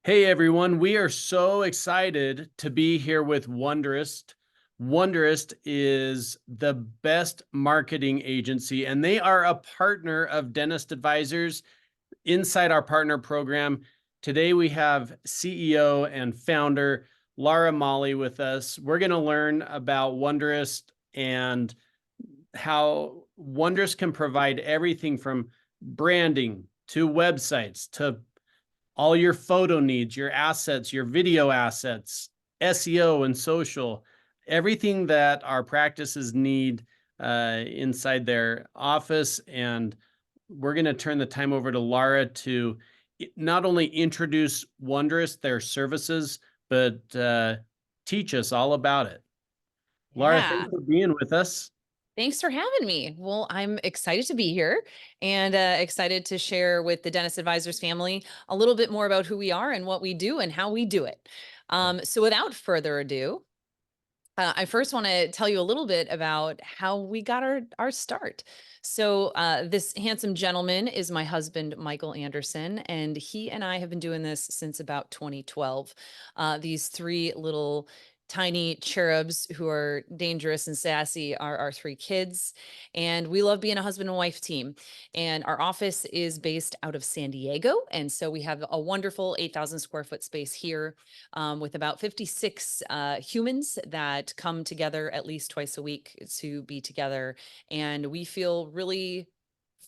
Hey everyone, we are so excited to be here with Wonderist. Wonderist is the best marketing agency, and they are a partner of Dentist Advisors inside our partner program. Today we have CEO and founder Laura Molly with us. We're going to learn about Wonderist and how Wonderist can provide everything from branding to websites to all your photo needs, your assets, your video assets, SEO and social, everything that our practices need inside their office. And we're going to turn the time over to Laura to not only introduce Wondrous, their services, but teach us all about it. Laura, Yeah. thanks for being with us. Thanks for having me. Well, I'm excited to be here and excited to share with the Dentist Advisors family a little bit more about who we are and what we do and how we do it. So without further ado, I first want to tell you a little bit about how we got our start. So this handsome gentleman is my husband, Michael Anderson, and he and I have been doing this since about 2012. These three little tiny cherubs who are dangerous and sassy are our three kids, and we love being a husband and wife team. And our office is based out of San Diego, and so we have a wonderful 8,000 square foot space here with about 56 humans that come together at least twice a week to be together. And we feel really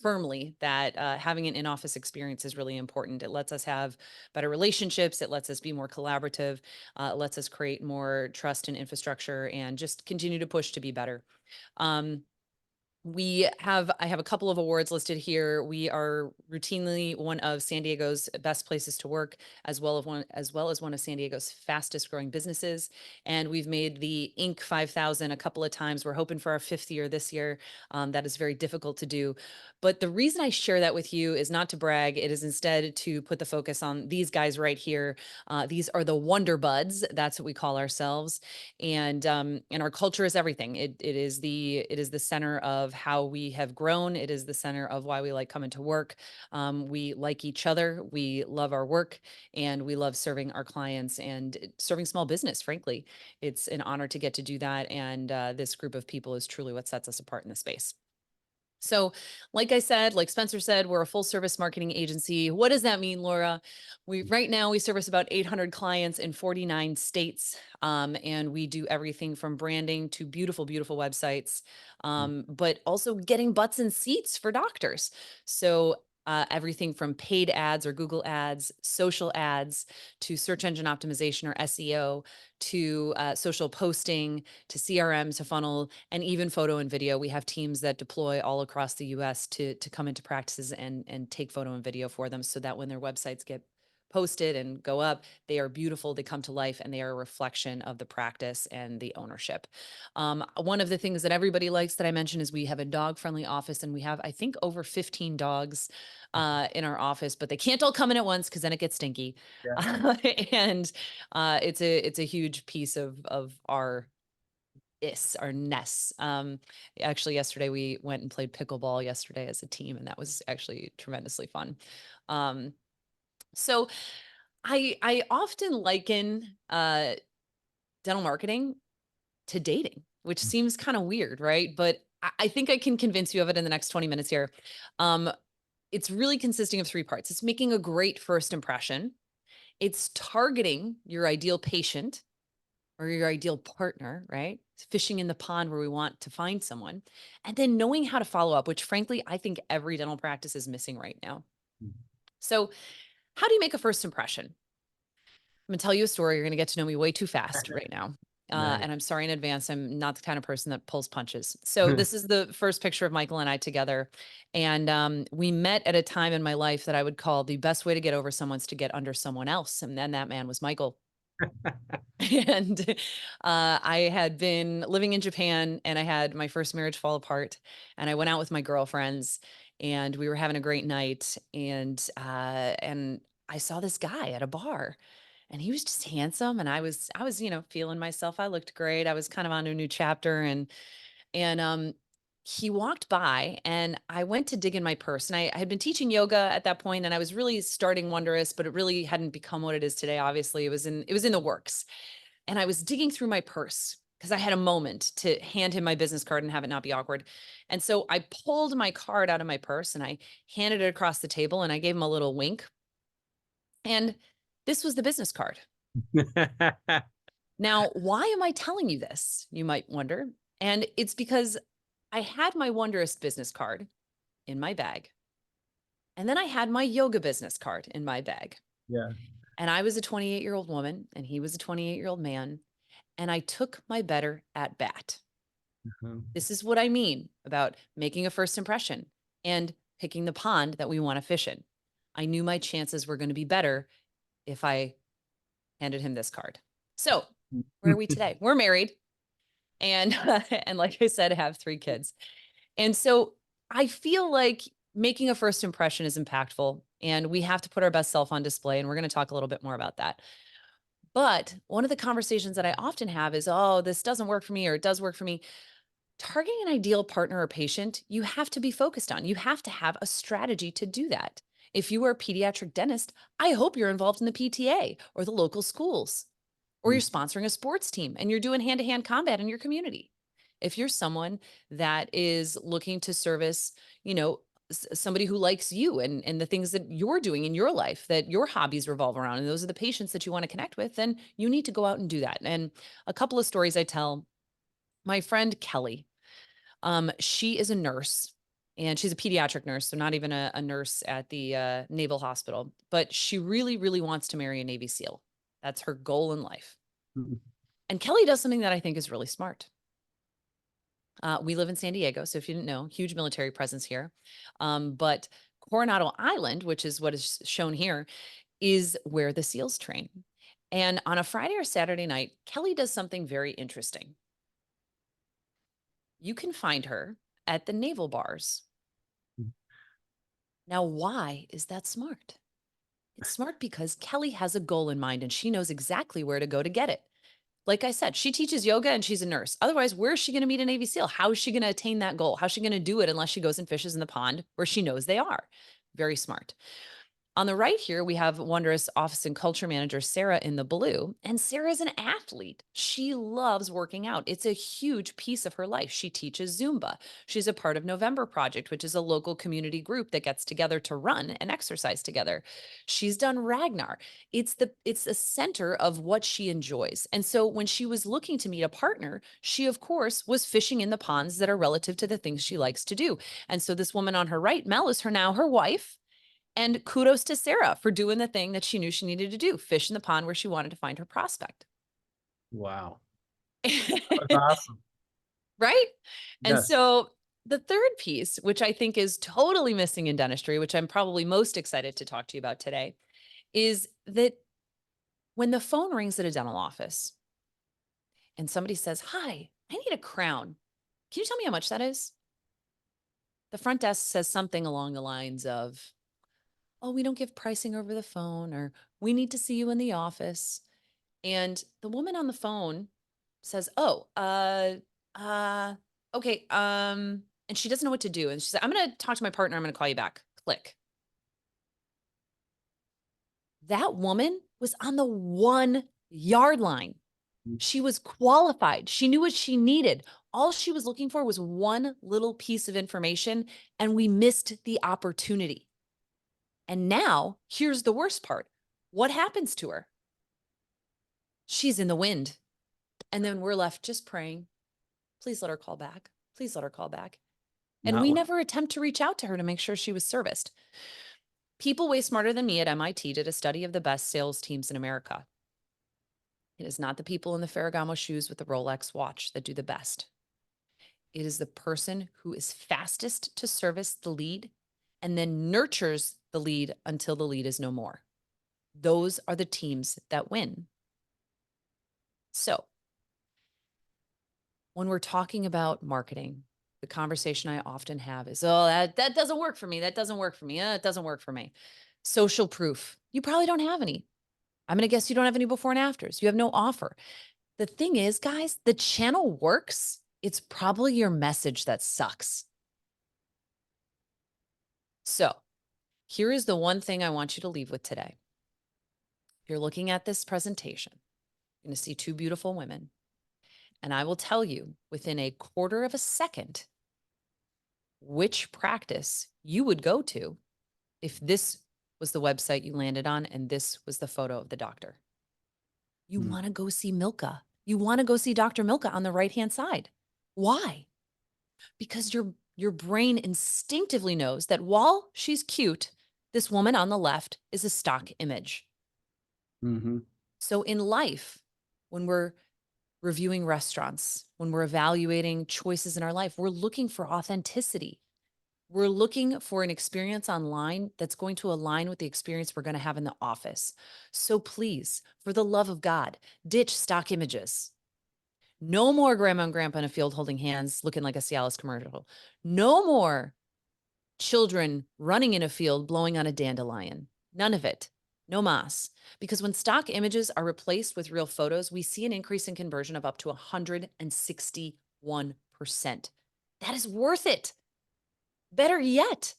firmly that having an in-office experience is really important. It lets us have better relationships. It lets us be more collaborative. It lets us create more trust and infrastructure and just continue to push to be better. Um, I have a couple of awards listed here. We are routinely one of San Diego's best places to work, as well as one of San Diego's fastest growing businesses. And we've made the Inc. 5000 a couple of times. We're hoping for our fifth year this year. That is very difficult to do. But the reason I share that with you is not to brag. It is instead to put the focus on these guys right here. These are the Wonder Buds. That's what we call ourselves. And our culture is everything. It is the center of how we have grown. It is the center of why we like coming to work. We like each other. We love our work, and we love serving our clients and serving small business. Frankly, it's an honor to get to do that. And this group of people is truly what sets us apart in the space. So, like I said, like Spencer said, we're a full service marketing agency. What does that mean, Laura? We right now we service about 800 clients in 49 states, and we do everything from branding to beautiful, beautiful websites, but also getting butts and seats for doctors. So. Everything from paid ads or Google ads, social ads, to search engine optimization or SEO, to social posting, to CRM, to funnel, and even photo and video. We have teams that deploy all across the US to come into practices and take photo and video for them so that when their websites get posted and go up, they are beautiful, they come to life, and they are a reflection of the practice and the ownership. One of the things that everybody likes that I mentioned is we have a dog-friendly office, and we have, I think, over 15 dogs in our office, but they can't all come in at once because then it gets stinky. Yeah. And it's a huge piece of our nests. Actually, yesterday we went and played pickleball yesterday as a team, and that was actually tremendously fun. Um, so I often liken dental marketing to dating, which seems kind of weird, right? But I think I can convince you of it in the next 20 minutes here. Um, it's really consisting of three parts. It's making a great first impression. It's targeting your ideal patient or your ideal partner, right? It's fishing in the pond where we want to find someone. And then knowing how to follow up, which frankly, I think every dental practice is missing right now. So, how do you make a first impression? I'm gonna tell you a story. You're gonna get to know me way too fast right now. Nice. And I'm sorry in advance. I'm not the kind of person that pulls punches. So this is the first picture of Michael and I together. And we met at a time in my life that I would call the best way to get over someone's to get under someone else. And then that man was Michael. And I had been living in Japan and I had my first marriage fall apart. And I went out with my girlfriends and we were having a great night. And I saw this guy at a bar and he was just handsome. And I was, feeling myself. I looked great. I was kind of on a new chapter and he walked by and I went to dig in my purse, and I had been teaching yoga at that point, and I was really starting Wonderist, but it really hadn't become what it is today. Obviously, it was in the works. And I was digging through my purse because I had a moment to hand him my business card and have it not be awkward. And so I pulled my card out of my purse and I handed it across the table and I gave him a little wink. And this was the business card. Now, why am I telling you this? You might wonder. And it's because I had my Wonderist business card in my bag. And then I had my yoga business card in my bag. Yeah. And I was a 28-year-old woman and he was a 28-year-old man. And I took my better at bat. Mhm. This is what I mean about making a first impression and picking the pond that we want to fish in. I knew my chances were going to be better if I handed him this card. So where are we today? We're married. And, and like I said, have 3 kids. And so I feel like making a first impression is impactful and we have to put our best self on display. And we're going to talk a little bit more about that. But one of the conversations that I often have is, oh, this doesn't work for me or it does work for me. Targeting an ideal partner or patient, you have to be focused on. You have to have a strategy to do that. If you are a pediatric dentist, I hope you're involved in the PTA or the local schools, or you're sponsoring a sports team and you're doing hand-to-hand combat in your community. If you're someone that is looking to service, somebody who likes you and the things that you're doing in your life, that your hobbies revolve around, and those are the patients that you want to connect with, then you need to go out and do that. And a couple of stories I tell, my friend Kelly, she is a nurse and she's a pediatric nurse, so not even a nurse at the Naval Hospital, but she really, really wants to marry a Navy SEAL. That's her goal in life. Mhm. And Kelly does something that I think is really smart. We live in San Diego, so if you didn't know, huge military presence here. But Coronado Island, which is what is shown here, is where the SEALs train. And on a Friday or Saturday night, Kelly does something very interesting. You can find her at the naval bars. Mhm. Now, why is that smart? It's smart because Kelly has a goal in mind and she knows exactly where to go to get it. Like I said, she teaches yoga and she's a nurse. Otherwise, where is she going to meet a Navy SEAL? How is she going to attain that goal? How's she going to do it unless she goes and fishes in the pond where she knows they are? Very smart. On the right here, we have Wonderist Office and Culture Manager Sarah in the blue. And Sarah's an athlete. She loves working out. It's a huge piece of her life. She teaches Zumba. She's a part of November Project, which is a local community group that gets together to run and exercise together. She's done Ragnar. It's the center of what she enjoys. And so when she was looking to meet a partner, she of course was fishing in the ponds that are relative to the things she likes to do. And so this woman on her right, Mel, is her wife. And kudos to Sarah for doing the thing that she knew she needed to do, fish in the pond where she wanted to find her prospect. Wow. That's awesome. Right? And Yes. so the third piece, which I think is totally missing in dentistry, which I'm probably most excited to talk to you about today, is that when the phone rings at a dental office and somebody says, "Hi, I need a crown. Can you tell me how much that is?" The front desk says something along the lines of, "Oh, we don't give pricing over the phone," or "We need to see you in the office." And the woman on the phone says, "Oh, okay." And she doesn't know what to do. And she said, "I'm going to talk to my partner. I'm going to call you back." Click. That woman was on the 1 yard line. She was qualified. She knew what she needed. All she was looking for was one little piece of information, and we missed the opportunity. And now, here's the worst part. What happens to her? She's in the wind. And then we're left just praying, "Please let her call back. Please let her call back." And Not we what. never attempt to reach out to her to make sure she was serviced. People way smarter than me at MIT did a study of the best sales teams in America. It is not the people in the Ferragamo shoes with the Rolex watch that do the best. It is the person who is fastest to service the lead and then nurtures the lead until the lead is no more. Those are the teams that win. So when we're talking about marketing, the conversation I often have is, "Oh, that doesn't work for me. That doesn't work for me. It doesn't work for me." Social proof. You probably don't have any. I'm going to guess you don't have any before and afters. You have no offer. The thing is, guys, the channel works It's probably your message that sucks. So here is the one thing I want you to leave with today. You're looking at this presentation. You're going to see two beautiful women. And I will tell you within a quarter of a second which practice you would go to if this was the website you landed on and this was the photo of the doctor. You Mm. want to go see Milka. You want to go see Dr. Milka on the right-hand side. Why? Because your brain instinctively knows that while she's cute, this woman on the left is a stock image. Mm-hmm. So in life, when we're reviewing restaurants, when we're evaluating choices in our life, we're looking for authenticity. We're looking for an experience online that's going to align with the experience we're going to have in the office. So please, for the love of God, ditch stock images. No more grandma and grandpa in a field holding hands looking like a Cialis commercial. No more children running in a field blowing on a dandelion. None of it. No mas. Because when stock images are replaced with real photos, we see an increase in conversion of up to 161%. That is worth it. Better yet,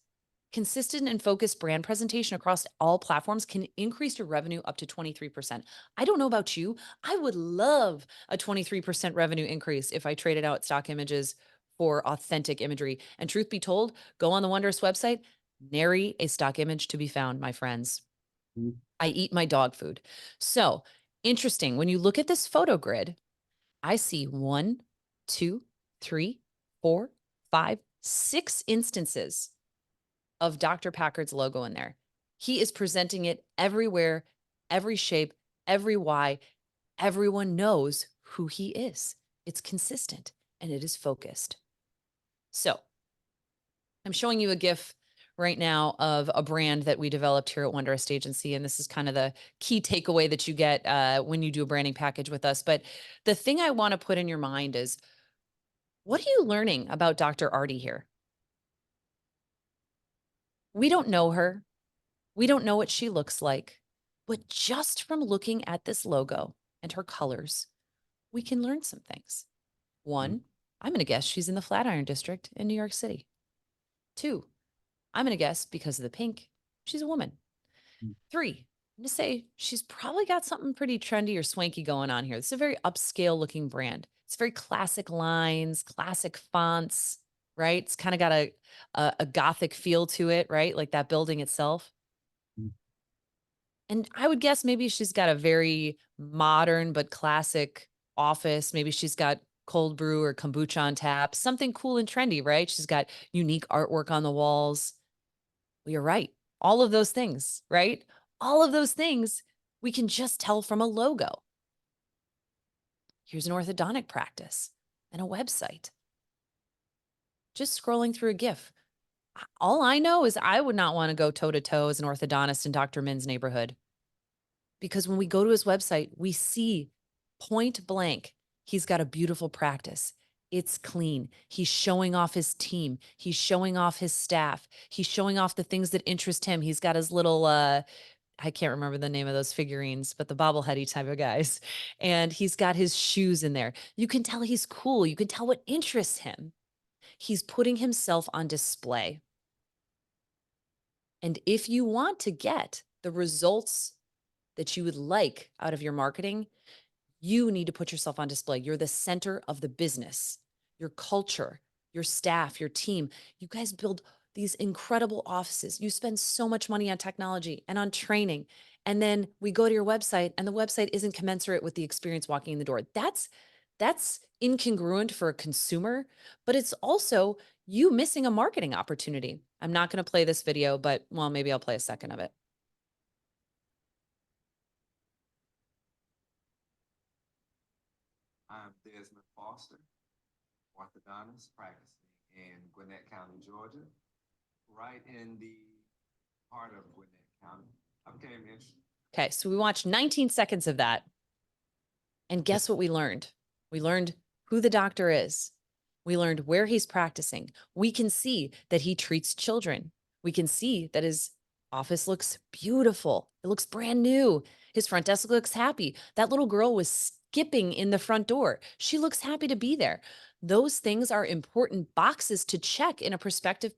consistent and focused brand presentation across all platforms can increase your revenue up to 23%. I don't know about you. I would love a 23% revenue increase if I traded out stock images for authentic imagery. And truth be told, go on the Wonderist website, nary a stock image to be found, my friends. Mm. I eat my dog food. So interesting. When you look at this photo grid, I see 1, 2, 3, 4, 5, 6 instances of Dr. Packard's logo in there. He is presenting it everywhere, every shape, every why. Everyone knows who he is. It's consistent and it is focused. So I'm showing you a GIF right now of a brand that we developed here at Wonderist Agency. And this is kind of the key takeaway that you get when you do a branding package with us. But the thing I want to put in your mind is, what are you learning about Dr. Artie here? We don't know her. We don't know what she looks like. But just from looking at this logo and her colors, we can learn some things. One, I'm going to guess she's in the Flatiron District in New York City. Two, I'm going to guess because of the pink, she's a woman. Mm. Three, I'm going to say she's probably got something pretty trendy or swanky going on here. This is a very upscale looking brand. It's very classic lines, classic fonts, right? It's kind of got a Gothic feel to it, right? Like that building itself. Mm. And I would guess maybe she's got a very modern but classic office. Maybe she's got cold brew or kombucha on tap, something cool and trendy, right? She's got unique artwork on the walls. Well, you're right. All of those things, right? All of those things we can just tell from a logo. Here's an orthodontic practice and a website. Just scrolling through a GIF. All I know is I would not want to go toe to toe as an orthodontist in Dr. Min's neighborhood. Because when we go to his website, we see point blank, he's got a beautiful practice. It's clean. He's showing off his team. He's showing off his staff. He's showing off the things that interest him. He's got his little, I can't remember the name of those figurines, but the bobbleheady type of guys. And he's got his shoes in there. You can tell he's cool. You can tell what interests him. He's putting himself on display. And if you want to get the results that you would like out of your marketing, you need to put yourself on display. You're the center of the business, your culture, your staff, your team. You guys build these incredible offices. You spend so much money on technology and on training. And then we go to your website and the website isn't commensurate with the experience walking in the door. That's incongruent for a consumer, but it's also you missing a marketing opportunity. I'm not going to play this video, but well, maybe I'll play a second of it. I'm Desmond Foster, orthodontist practicing in Gwinnett County, Georgia, right in the heart of Gwinnett County. I became interested. Okay, so we watched 19 seconds of that. And guess what we learned? We learned who the doctor is. We learned where he's practicing. We can see that he treats children. We can see that his office looks beautiful. It looks brand new. His front desk looks happy. That little girl was skipping in the front door. She looks happy to be there. Those things are important boxes to check in a prospective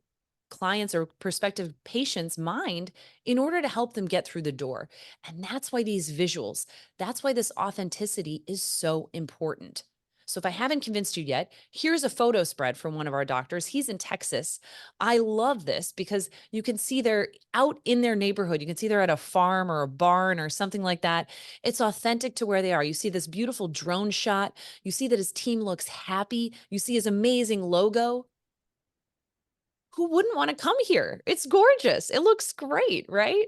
client's or prospective patient's mind in order to help them get through the door. And that's why these visuals, that's why this authenticity is so important. So if I haven't convinced you yet, here's a photo spread from one of our doctors. He's in Texas. I love this because you can see they're out in their neighborhood. You can see they're at a farm or a barn or something like that. It's authentic to where they are. You see this beautiful drone shot. You see that his team looks happy. You see his amazing logo. Who wouldn't want to come here? It's gorgeous. It looks great, right?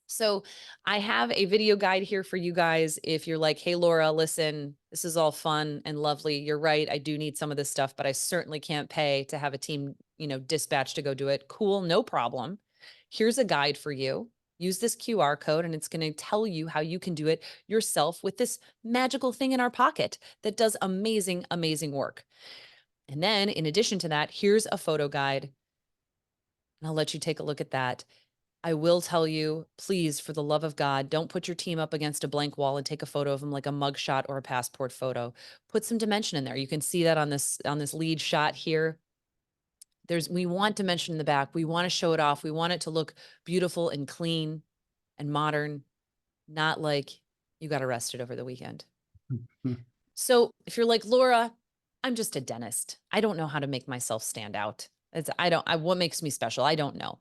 So I have a video guide here for you guys. If you're like, hey, Laura, listen, this is all fun and lovely. You're right. I do need some of this stuff, but I certainly can't pay to have a team, dispatch to go do it. Cool. No problem. Here's a guide for you. Use this QR code and it's going to tell you how you can do it yourself with this magical thing in our pocket that does amazing, amazing work. And then in addition to that, here's a photo guide. And I'll let you take a look at that. I will tell you, please, for the love of God, don't put your team up against a blank wall and take a photo of them like a mugshot or a passport photo. Put some dimension in there. You can see that on this lead shot here. We want dimension in the back. We want to show it off. We want it to look beautiful and clean and modern, not like you got arrested over the weekend. So if you're like, Laura, I'm just a dentist. I don't know how to make myself stand out. What makes me special? I don't know.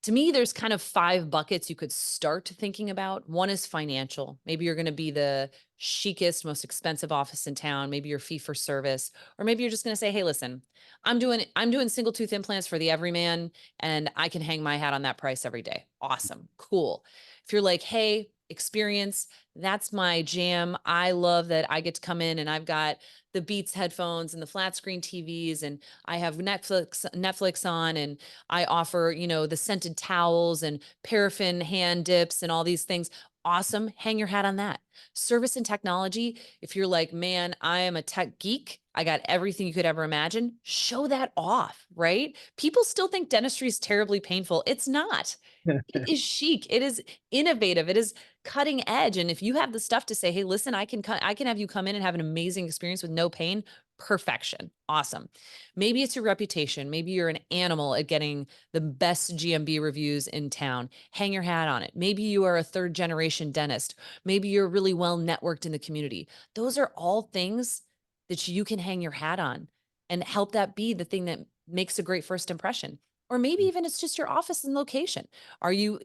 To me, there's kind of 5 buckets you could start thinking about. One is financial. Maybe you're going to be the chicest, most expensive office in town. Maybe you're fee for service, or maybe you're just going to say, hey, listen, I'm doing single tooth implants for the everyman and I can hang my hat on that price every day. Awesome. Cool. If you're like, hey, experience, that's my jam. I love that I get to come in and I've got the Beats headphones and the flat screen TVs and I have Netflix on and I offer, the scented towels and paraffin hand dips and all these things. Awesome. Hang your hat on that. Service and technology. If you're like, man, I am a tech geek, I got everything you could ever imagine, show that off, right? People still think dentistry is terribly painful. It's not. It is chic. It is innovative. It is cutting edge. And if you have the stuff to say, hey, listen, I can have you come in and have an amazing experience with no pain. Perfection. Awesome. Maybe it's your reputation. Maybe you're an animal at getting the best GMB reviews in town. Hang your hat on it. Maybe you are a 3rd generation dentist. Maybe you're really well networked in the community. Those are all things that you can hang your hat on and help that be the thing that makes a great first impression. Or maybe even it's just your office and location. Are you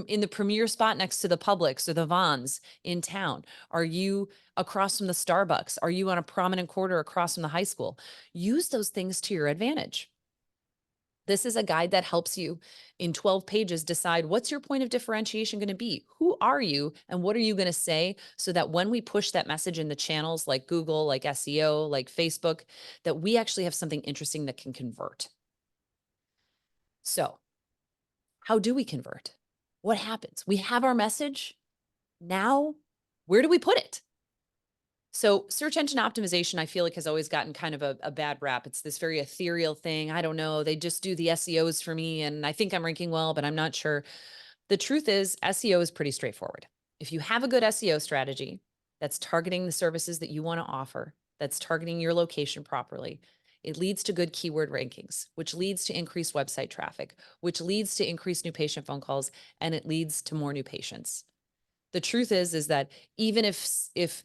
in the premier spot next to the Publix or the Vons in town? Are you across from the Starbucks? Are you on a prominent corner across from the high school? Use those things to your advantage. This is a guide that helps you in 12 pages decide what's your point of differentiation going to be? Who are you and what are you going to say so that when we push that message in the channels like Google, like SEO, like Facebook, that we actually have something interesting that can convert. So how do we convert? What happens? We have our message. Now, where do we put it? So search engine optimization, I feel like has always gotten kind of a bad rap. It's this very ethereal thing. I don't know. They just do the SEOs for me. And I think I'm ranking well, but I'm not sure. The truth is SEO is pretty straightforward. If you have a good SEO strategy that's targeting the services that you want to offer, that's targeting your location properly, it leads to good keyword rankings, which leads to increased website traffic, which leads to increased new patient phone calls, and it leads to more new patients. The truth is that even if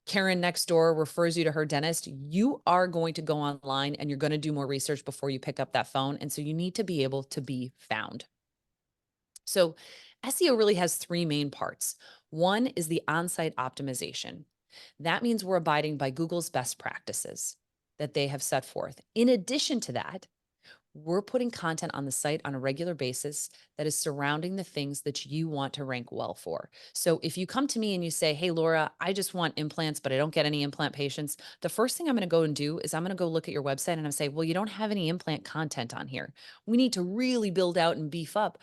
Karen next door refers you to her dentist, you are going to go online and you're going to do more research before you pick up that phone. And so you need to be able to be found. So SEO really has 3 main parts. One is the on-site optimization. That means we're abiding by Google's best practices that they have set forth. In addition to that, we're putting content on the site on a regular basis that is surrounding the things that you want to rank well for. So if you come to me and you say, hey, Laura, I just want implants, but I don't get any implant patients, the first thing I'm going to go and do is I'm going to go look at your website and I'm say, well, you don't have any implant content on here. We need to really build out and beef up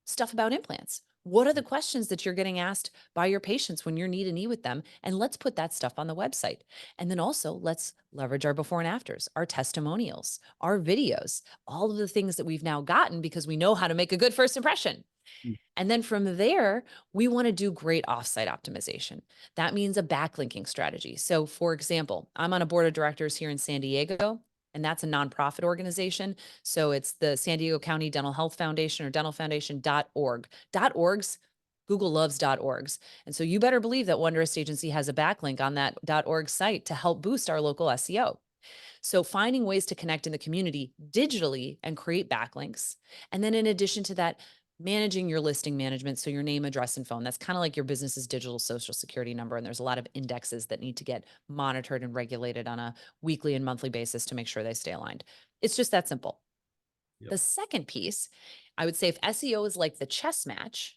stuff about implants. What are the questions that you're getting asked by your patients when you're knee to knee with them? And let's put that stuff on the website. And then also let's leverage our before and afters, our testimonials, our videos, all of the things that we've now gotten because we know how to make a good first impression. Mm. And then from there, we want to do great offsite optimization. That means a backlinking strategy. So, for example, I'm on a board of directors here in San Diego, and that's a nonprofit organization. So it's the San Diego County Dental Health Foundation or dentalfoundation.org. .orgs, Google loves .orgs. And so you better believe that Wonderist Agency has a backlink on that .org site to help boost our local SEO. So finding ways to connect in the community digitally and create backlinks. And then in addition to that, managing your listing management. So your name, address, and phone. That's kind of like your business's digital social security number. And there's a lot of indexes that need to get monitored and regulated on a weekly and monthly basis to make sure they stay aligned. It's just that simple. Yep. The second piece, I would say if SEO is like the chess match,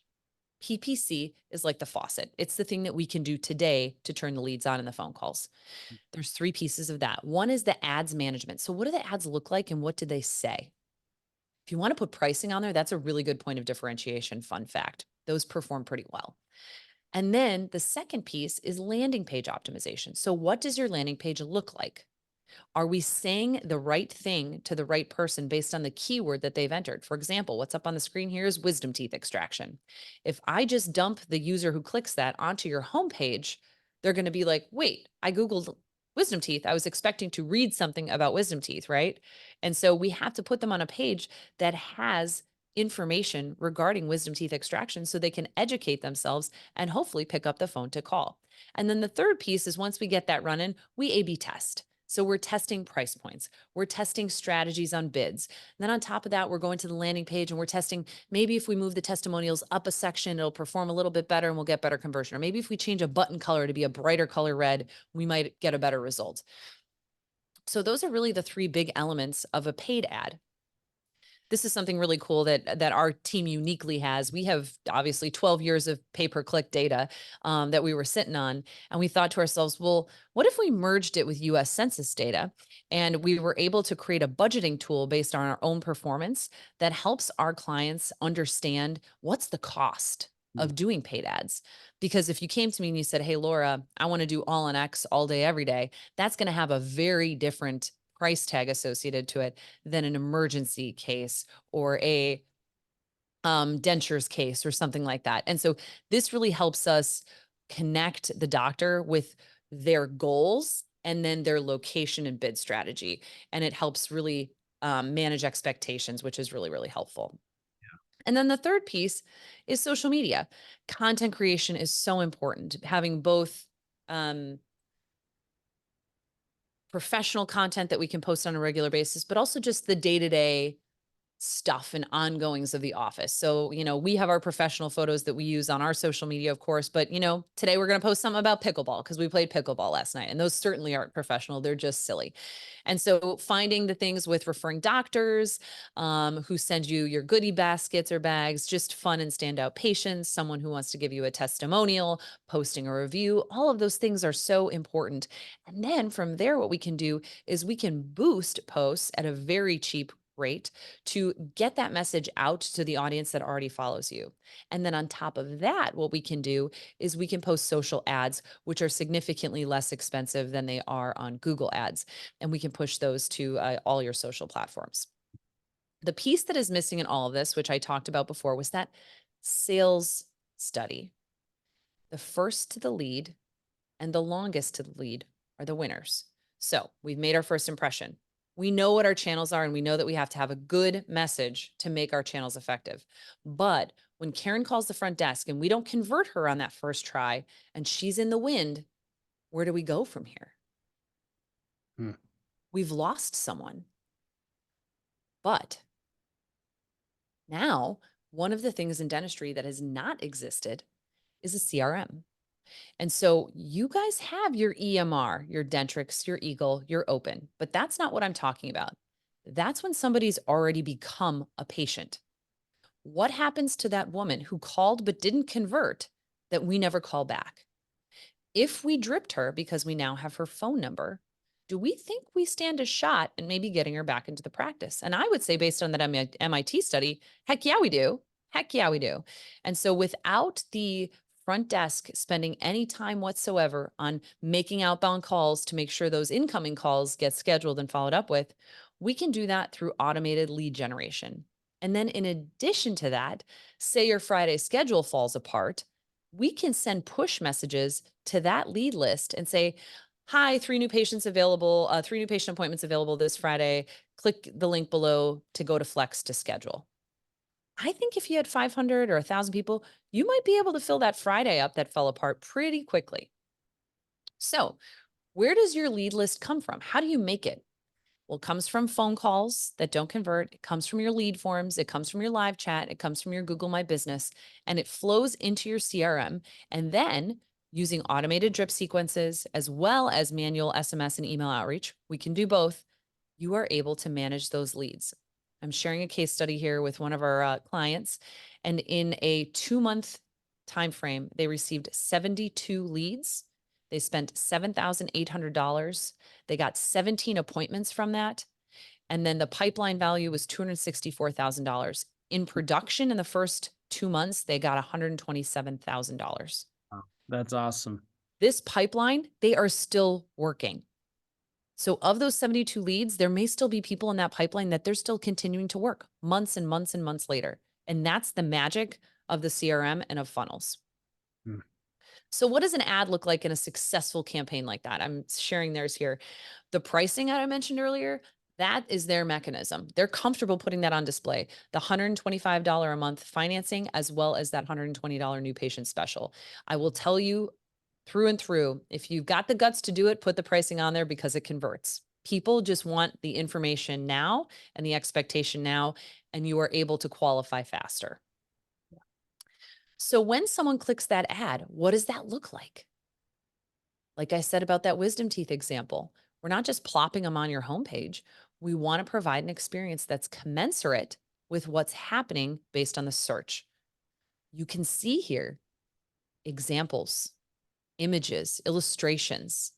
PPC is like the faucet. It's the thing that we can do today to turn the leads on and the phone calls. There's three pieces of that. One is the ads management. So what do the ads look like and what do they say? If you want to put pricing on there, that's a really good point of differentiation. Fun fact, those perform pretty well. And then the second piece is landing page optimization. So what does your landing page look like? Are we saying the right thing to the right person based on the keyword that they've entered? For example, what's up on the screen here is wisdom teeth extraction. If I just dump the user who clicks that onto your homepage, they're going to be like, wait, I Googled wisdom teeth. I was expecting to read something about wisdom teeth, right? And so we have to put them on a page that has information regarding wisdom teeth extraction so they can educate themselves and hopefully pick up the phone to call. And then the third piece is once we get that running, we A/B test. So we're testing price points. We're testing strategies on bids. And then on top of that, we're going to the landing page and we're testing maybe if we move the testimonials up a section, it'll perform a little bit better and we'll get better conversion. Or maybe if we change a button color to be a brighter color red, we might get a better result. So those are really the three big elements of a paid ad. This is something really cool that our team uniquely has. We have obviously 12 years of pay-per-click data that we were sitting on. And we thought to ourselves, well, what if we merged it with US Census data and we were able to create a budgeting tool based on our own performance that helps our clients understand what's the cost of doing paid ads? Because if you came to me and you said, hey, Laura, I want to do all on X all day, every day, that's going to have a very different price tag associated to it than an emergency case or a dentures case or something like that. And so this really helps us connect the doctor with their goals and then their location and bid strategy. And it helps really manage expectations, which is really, really helpful. And then the third piece is social media. Content creation is so important. Having both professional content that we can post on a regular basis, but also just the day-to-day stuff and ongoings of the office. So, we have our professional photos that we use on our social media, of course, but today we're going to post something about pickleball because we played pickleball last night and those certainly aren't professional. They're just silly. And so finding the things with referring doctors who send you your goodie baskets or bags, just fun and standout patients, someone who wants to give you a testimonial, posting a review, all of those things are so important. And then from there, what we can do is we can boost posts at a very cheap rate to get that message out to the audience that already follows you. And then on top of that, what we can do is we can post social ads, which are significantly less expensive than they are on Google ads. And we can push those to all your social platforms. The piece that is missing in all of this, which I talked about before, was that sales study. The first to the lead and the longest to the lead are the winners. So we've made our first impression. We know what our channels are and we know that we have to have a good message to make our channels effective. But when Karen calls the front desk and we don't convert her on that first try and she's in the wind, where do we go from here? We've lost someone. But now, one of the things in dentistry that has not existed is a CRM. And so you guys have your EMR, your Dentrix, your Eagle, your Open, but that's not what I'm talking about. That's when somebody's already become a patient. What happens to that woman who called but didn't convert that we never call back? If we dripped her because we now have her phone number, do we think we stand a shot at maybe getting her back into the practice? And I would say based on that MIT study, heck yeah, we do. Heck yeah, we do. And so without the front desk spending any time whatsoever on making outbound calls to make sure those incoming calls get scheduled and followed up with, we can do that through automated lead generation. And then in addition to that, say your Friday schedule falls apart, we can send push messages to that lead list and say, hi, 3 new patients available, 3 new patient appointments available this Friday. Click the link below to go to Flex to schedule. I think if you had 500 or 1,000 people, you might be able to fill that Friday up that fell apart pretty quickly. So where does your lead list come from? How do you make it? Well, it comes from phone calls that don't convert. It comes from your lead forms. It comes from your live chat. It comes from your Google My Business, and it flows into your CRM. And then using automated drip sequences as well as manual SMS and email outreach, we can do both. You are able to manage those leads. I'm sharing a case study here with one of our clients, and in a 2-month time frame, they received 72 leads. They spent $7,800. They got 17 appointments from that. And then the pipeline value was $264,000. In production in the first 2 months, they got $127,000. Wow, that's awesome. This pipeline, they are still working. So of those 72 leads, there may still be people in that pipeline that they're still continuing to work months and months and months later. And that's the magic of the CRM and of funnels. Hmm. So what does an ad look like in a successful campaign like that? I'm sharing theirs here. The pricing that I mentioned earlier, that is their mechanism. They're comfortable putting that on display. The $125 a month financing, as well as that $120 new patient special. I will tell you through and through, if you've got the guts to do it, put the pricing on there because it converts. People just want the information now and the expectation now, and you are able to qualify faster. So when someone clicks that ad, what does that look like? Like I said about that wisdom teeth example, we're not just plopping them on your homepage. We want to provide an experience that's commensurate with what's happening based on the search. You can see here examples, images, illustrations.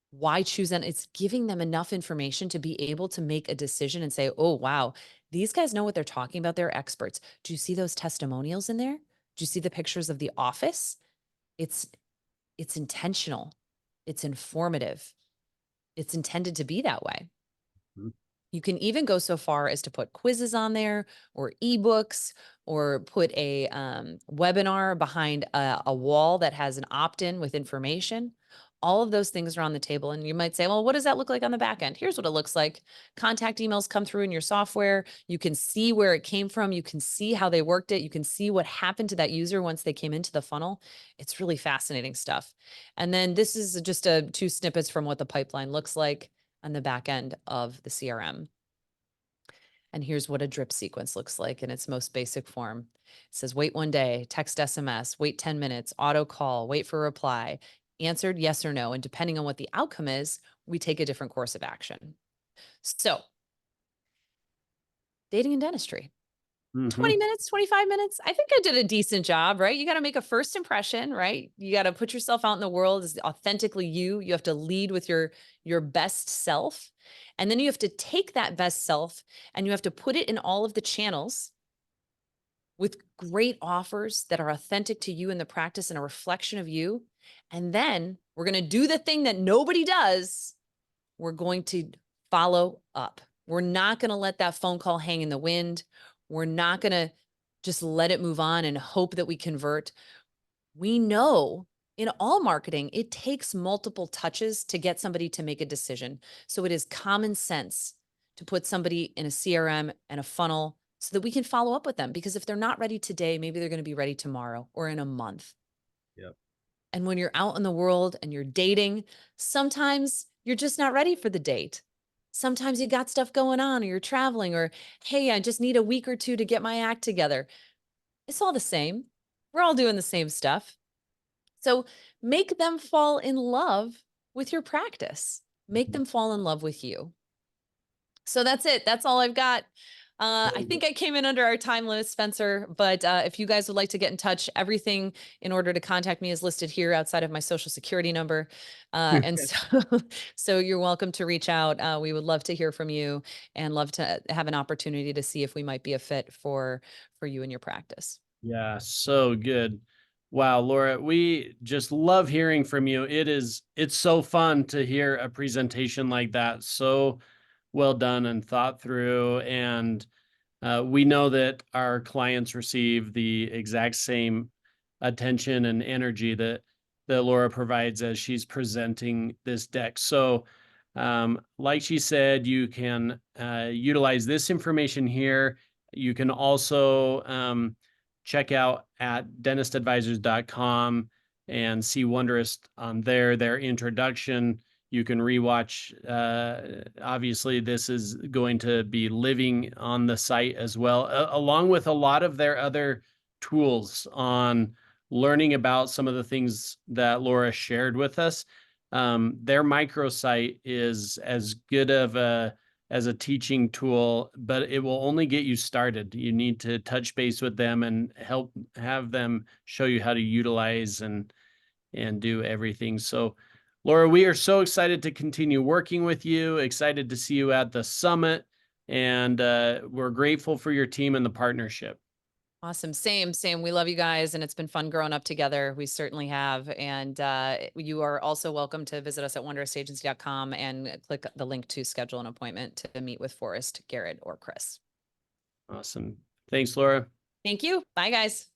Why choose them? It's giving them enough information to be able to make a decision and say, oh, wow, these guys know what they're talking about. They're experts. Do you see those testimonials in there? Do you see the pictures of the office? It's intentional. It's informative. It's intended to be that way. Mhm. You can even go so far as to put quizzes on there or ebooks or put a webinar behind a wall that has an opt-in with information. All of those things are on the table. And you might say, well, what does that look like on the back end? Here's what it looks like. Contact emails come through in your software. You can see where it came from. You can see how they worked it. You can see what happened to that user once they came into the funnel. It's really fascinating stuff. And then this is just 2 snippets from what the pipeline looks like on the back end of the CRM. And here's what a drip sequence looks like in its most basic form. It says, wait 1 day, text SMS, wait 10 minutes, auto call, wait for a reply, answered yes or no. And depending on what the outcome is, we take a different course of action. So dating and dentistry. 20 minutes, 25 minutes. I think I did a decent job, right? You got to make a first impression, right? You got to put yourself out in the world as authentically you. You have to lead with your best self. And then you have to take that best self and you have to put it in all of the channels with great offers that are authentic to you in the practice and a reflection of you. And then we're going to do the thing that nobody does. We're going to follow up. We're not going to let that phone call hang in the wind. We're not going to just let it move on and hope that we convert. We know in all marketing, it takes multiple touches to get somebody to make a decision. So it is common sense to put somebody in a CRM and a funnel so that we can follow up with them. Because if they're not ready today, maybe they're going to be ready tomorrow or in a month. Yep. And when you're out in the world and you're dating, sometimes you're just not ready for the date. Sometimes you got stuff going on or you're traveling or, hey, I just need a week or 2 to get my act together. It's all the same. We're all doing the same stuff. So make them fall in love with your practice. Make them fall in love with you. So that's it. That's all I've got. I think I came in under our time limit, Spencer, but if you guys would like to get in touch, everything in order to contact me is listed here outside of my social security number. And so you're welcome to reach out. We would love to hear from you and love to have an opportunity to see if we might be a fit for you and your practice. Yeah, so good. Wow, Laura, we just love hearing from you. It's so fun to hear a presentation like that. So well done and thought through. And We know that our clients receive the exact same attention and energy that Laura provides as she's presenting this deck. So, like she said, you can utilize this information here. You can also check out at dentistadvisors.com and see Wonderist on there, their introduction. You can rewatch. Obviously, this is going to be living on the site as well, along with a lot of their other tools on learning about some of the things that Laura shared with us. Their microsite is as good of as a teaching tool, but it will only get you started. You need to touch base with them and have them show you how to utilize and do everything. So, Laura, we are so excited to continue working with you, excited to see you at the summit, and we're grateful for your team and the partnership. Awesome. Same. We love you guys, and it's been fun growing up together. We certainly have. And you are also welcome to visit us at wonderistagency.com and click the link to schedule an appointment to meet with Forrest, Garrett, or Chris. Awesome. Thanks, Laura. Thank you. Bye, guys.